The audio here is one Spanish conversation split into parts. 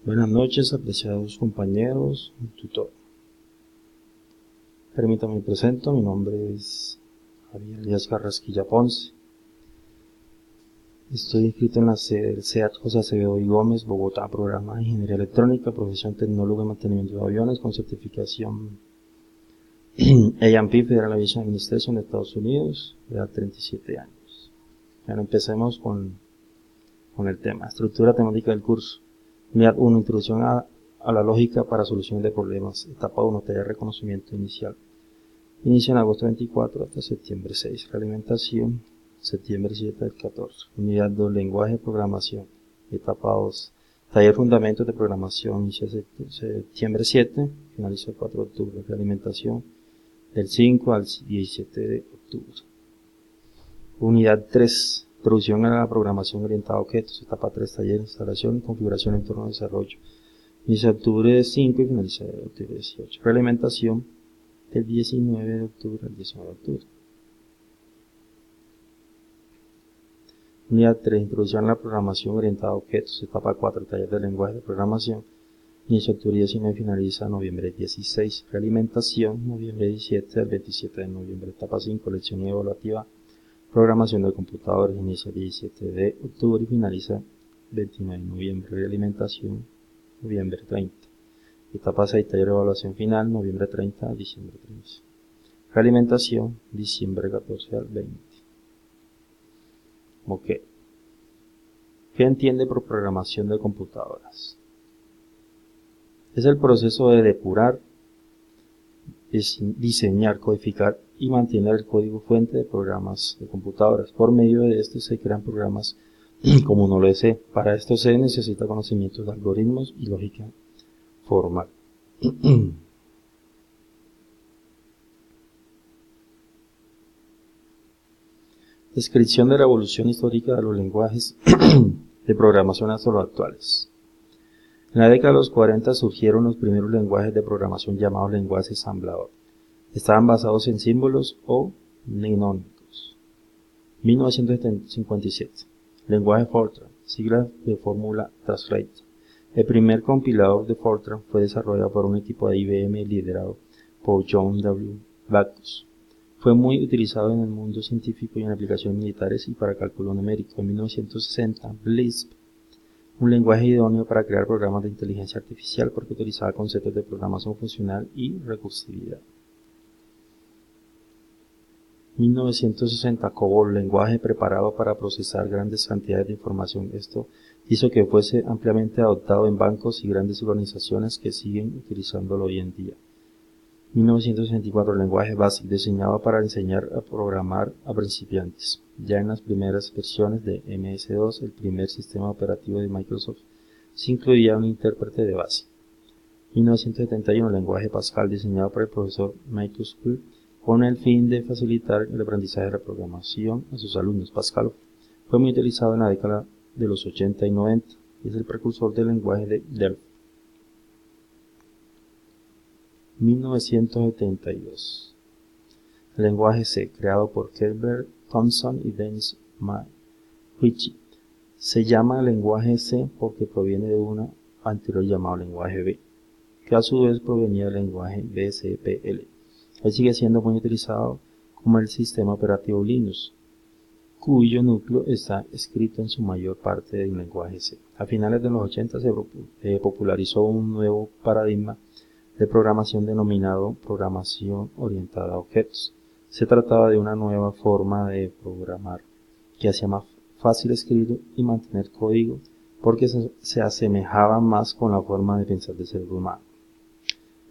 Buenas noches, apreciados compañeros y tutor. Permítanme presento, mi nombre es Javier Díaz Carrasquilla Ponce. Estoy inscrito en la sede del SEAT José Acevedo y Gómez, Bogotá, programa de Ingeniería Electrónica, profesión tecnólogo de mantenimiento de aviones con certificación A&P Federal Aviation Administration de Estados Unidos, edad 37 años. Bueno, empecemos con el tema. Estructura temática del curso. Unidad 1. Introducción a la lógica para soluciones de problemas. Etapa 1. Taller de reconocimiento inicial. Inicio en agosto 24 hasta septiembre 6. Realimentación, septiembre 7 del 14. Unidad 2. Lenguaje de programación. Etapa 2. Taller fundamentos de programación. Inicia septiembre 7. Finaliza el 4 de octubre. Realimentación del 5 al 17 de octubre. Unidad 3. Introducción a la programación orientada a objetos. Etapa 3. Taller, instalación y configuración en entorno de desarrollo. Inicia octubre 5 y finaliza octubre 18. Realimentación del 19 de octubre al 19 de octubre. Unidad 3. Introducción a la programación orientada a objetos. Etapa 4. Taller de lenguaje de programación. Inicia octubre 19 y finaliza noviembre 16. Realimentación noviembre 17 al 27 de noviembre. Etapa 5. Lección evaluativa. Programación de computadores. Inicia 17 de octubre y finaliza 29 de noviembre. Realimentación noviembre 30. Etapa 6. Taller de evaluación final. Noviembre 30 a diciembre 15. Realimentación diciembre 14 al 20. Ok. ¿Qué entiende por programación de computadoras? Es el proceso de depurar, diseñar, codificar y mantener el código fuente de programas de computadoras. Por medio de esto se crean programas como uno lo C. Para esto se necesita conocimientos de algoritmos y lógica formal. Descripción de la evolución histórica de los lenguajes de programación hasta los actuales. En la década de los 40 surgieron los primeros lenguajes de programación llamados lenguajes ensamblador. Estaban basados en símbolos o mnemónicos. 1957. Lenguaje Fortran, sigla de fórmula Translate. El primer compilador de Fortran fue desarrollado por un equipo de IBM liderado por John W. Backus. Fue muy utilizado en el mundo científico y en aplicaciones militares y para cálculo numérico. En 1960, Lisp, un lenguaje idóneo para crear programas de inteligencia artificial porque utilizaba conceptos de programación funcional y recursividad. 1960, COBOL, lenguaje preparado para procesar grandes cantidades de información. Esto hizo que fuese ampliamente adoptado en bancos y grandes organizaciones que siguen utilizándolo hoy en día. 1964, lenguaje BASIC, diseñado para enseñar a programar a principiantes. Ya en las primeras versiones de MS-2, el primer sistema operativo de Microsoft, se incluía un intérprete de BASIC. 1971, lenguaje Pascal, diseñado por el profesor Michael Squire, con el fin de facilitar el aprendizaje de la programación a sus alumnos. Pascal fue muy utilizado en la década de los 80 y 90 y es el precursor del lenguaje de Delphi. 1972. El lenguaje C, creado por Herbert Thompson y Dennis McRitchie. Se llama lenguaje C porque proviene de un anterior llamado lenguaje B, que a su vez provenía del lenguaje BCPL. Él sigue siendo muy utilizado como el sistema operativo Linux, cuyo núcleo está escrito en su mayor parte en lenguaje C. A finales de los 80 se popularizó un nuevo paradigma de programación denominado programación orientada a objetos. Se trataba de una nueva forma de programar que hacía más fácil escribir y mantener código porque se asemejaba más con la forma de pensar del ser humano.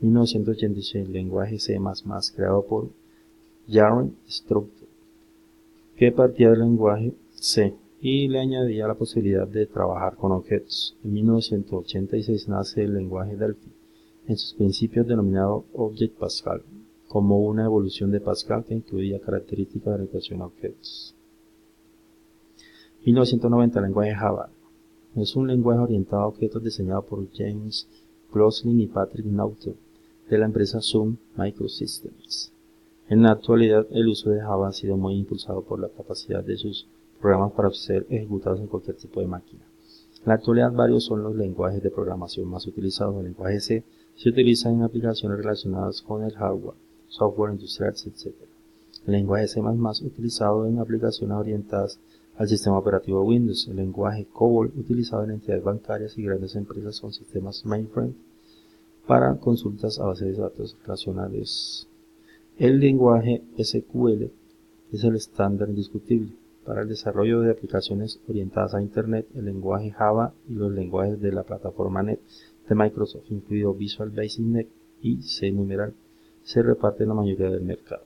1986, lenguaje C++, creado por Jaren Structure, que partía del lenguaje C y le añadía la posibilidad de trabajar con objetos. En 1986 nace el lenguaje Delphi, en sus principios denominado Object Pascal, como una evolución de Pascal que incluía características de orientación a objetos. 1990, lenguaje Java. Es un lenguaje orientado a objetos diseñado por James Gosling y Patrick Naughton, de la empresa Sun Microsystems. En la actualidad, el uso de Java ha sido muy impulsado por la capacidad de sus programas para ser ejecutados en cualquier tipo de máquina. En la actualidad varios son los lenguajes de programación más utilizados. El lenguaje C se utiliza en aplicaciones relacionadas con el hardware, software industriales, etc. El lenguaje C++ utilizado en aplicaciones orientadas al sistema operativo Windows. El lenguaje COBOL utilizado en entidades bancarias y grandes empresas con sistemas mainframe para consultas a bases de datos relacionales. El lenguaje SQL es el estándar indiscutible para el desarrollo de aplicaciones orientadas a Internet. El lenguaje Java y los lenguajes de la plataforma .NET de Microsoft, incluido Visual Basic .NET y C#, se reparten la mayoría del mercado.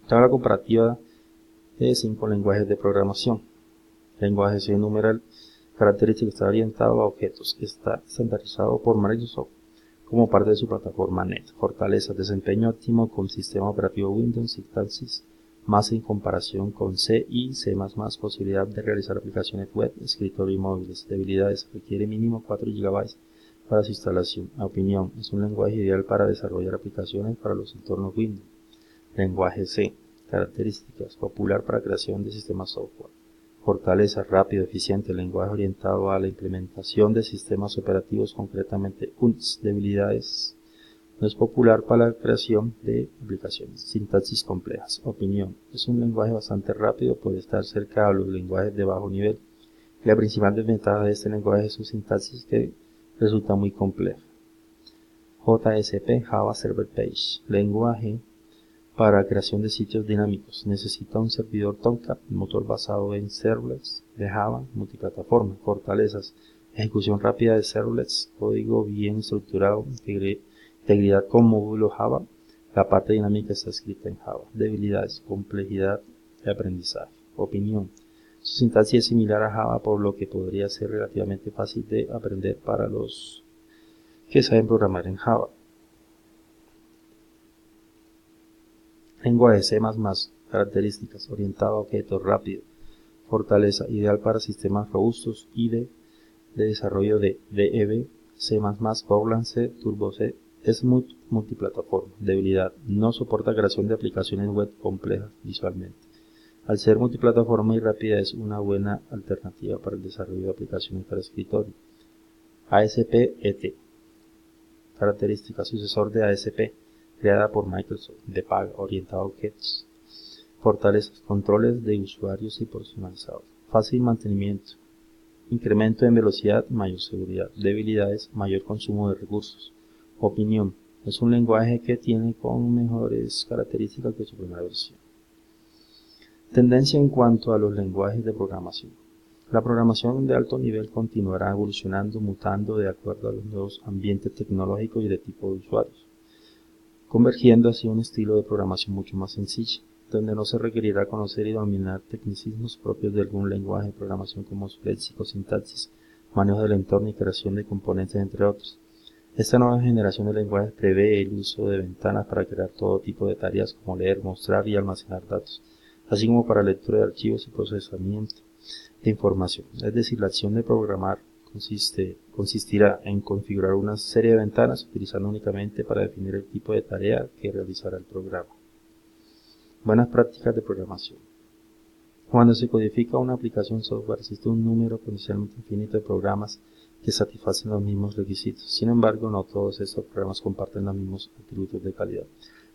Tabla comparativa de 5 lenguajes de programación. Lenguaje C#, característica, está orientado a objetos, está estandarizado por Microsoft como parte de su plataforma .NET. Fortaleza, desempeño óptimo con sistema operativo Windows, sintaxis más en comparación con C y C++, posibilidad de realizar aplicaciones web, escritorio y móviles. Debilidades, requiere mínimo 4 GB para su instalación. Opinión, es un lenguaje ideal para desarrollar aplicaciones para los entornos Windows. Lenguaje C, características, popular para creación de sistemas software. Fortaleza, rápido, eficiente, lenguaje orientado a la implementación de sistemas operativos, concretamente UNIX. Debilidades, no es popular para la creación de aplicaciones. Sintaxis complejas. Opinión, es un lenguaje bastante rápido, puede estar cerca de los lenguajes de bajo nivel. La principal desventaja de este lenguaje es su sintaxis, que resulta muy compleja. JSP, Java Server Page, lenguaje para creación de sitios dinámicos. Necesita un servidor Tomcat, motor basado en servlets de Java, multiplataforma. Fortalezas, ejecución rápida de servlets, código bien estructurado, integridad con módulo Java. La parte dinámica está escrita en Java. Debilidades, complejidad de aprendizaje. Opinión, su sintaxis es similar a Java, por lo que podría ser relativamente fácil de aprender para los que saben programar en Java. Lenguaje C++, características, orientado a objetos, rápido. Fortaleza, ideal para sistemas robustos y de desarrollo de DEV, C++, Golang C, Turbo C, es multiplataforma. Debilidad, no soporta creación de aplicaciones web complejas visualmente. Al ser multiplataforma y rápida es una buena alternativa para el desarrollo de aplicaciones para escritorio. ASP.ET, características, sucesor de ASP, creada por Microsoft, de paga, orientado a objetos. Fortalezas, controles de usuarios y personalizados. Fácil mantenimiento. Incremento en velocidad, mayor seguridad. Debilidades, mayor consumo de recursos. Opinión, es un lenguaje que tiene con mejores características que su primera versión. Tendencia en cuanto a los lenguajes de programación. La programación de alto nivel continuará evolucionando, mutando de acuerdo a los nuevos ambientes tecnológicos y de tipo de usuarios, convergiendo hacia un estilo de programación mucho más sencillo, donde no se requerirá conocer y dominar tecnicismos propios de algún lenguaje de programación como su léxico, sintaxis, manejo del entorno y creación de componentes, entre otros. Esta nueva generación de lenguajes prevé el uso de ventanas para crear todo tipo de tareas como leer, mostrar y almacenar datos, así como para lectura de archivos y procesamiento de información. Es decir, la acción de programar consistirá en configurar una serie de ventanas utilizando únicamente para definir el tipo de tarea que realizará el programa. Buenas prácticas de programación. Cuando se codifica una aplicación software existe un número potencialmente infinito de programas que satisfacen los mismos requisitos. Sin embargo, no todos estos programas comparten los mismos atributos de calidad.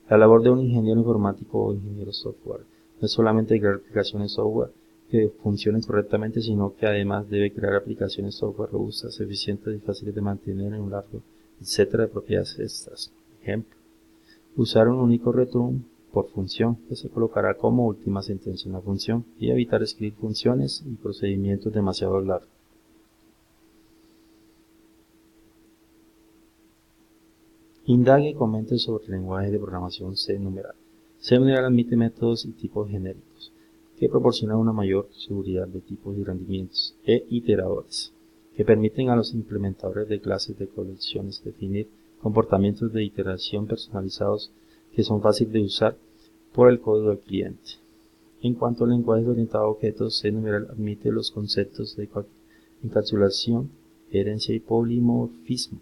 La labor de un ingeniero informático o ingeniero software no es solamente crear aplicaciones software que funcionen correctamente, sino que además debe crear aplicaciones software robustas, eficientes y fáciles de mantener en un largo etcétera de propiedades extras. Ejemplo, usar un único return por función que se colocará como última sentencia en la función y evitar escribir funciones y procedimientos demasiado largos. Indague y comente sobre el lenguaje de programación C#. C# admite métodos y tipos genéricos que proporcionan una mayor seguridad de tipos y rendimientos, e iteradores, que permiten a los implementadores de clases de colecciones definir comportamientos de iteración personalizados que son fáciles de usar por el código del cliente. En cuanto al lenguaje orientado a objetos, C# admite los conceptos de encapsulación, herencia y polimorfismo.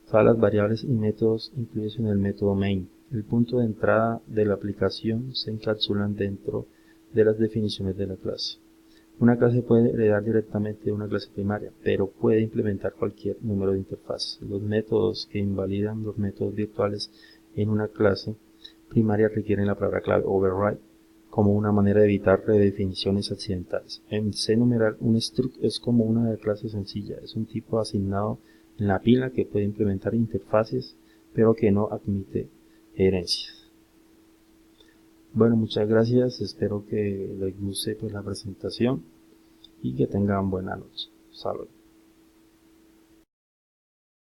Todas las variables y métodos incluidos en el método main, el punto de entrada de la aplicación, se encapsulan dentro de las definiciones de la clase. Una clase puede heredar directamente de una clase primaria, pero puede implementar cualquier número de interfaces. Los métodos que invalidan los métodos virtuales en una clase primaria requieren la palabra clave override como una manera de evitar redefiniciones accidentales. En C numeral, un struct es como una clase sencilla, es un tipo asignado en la pila que puede implementar interfaces, pero que no admite herencias. Bueno, muchas gracias, espero que les guste pues, la presentación y que tengan buena noche. Saludos.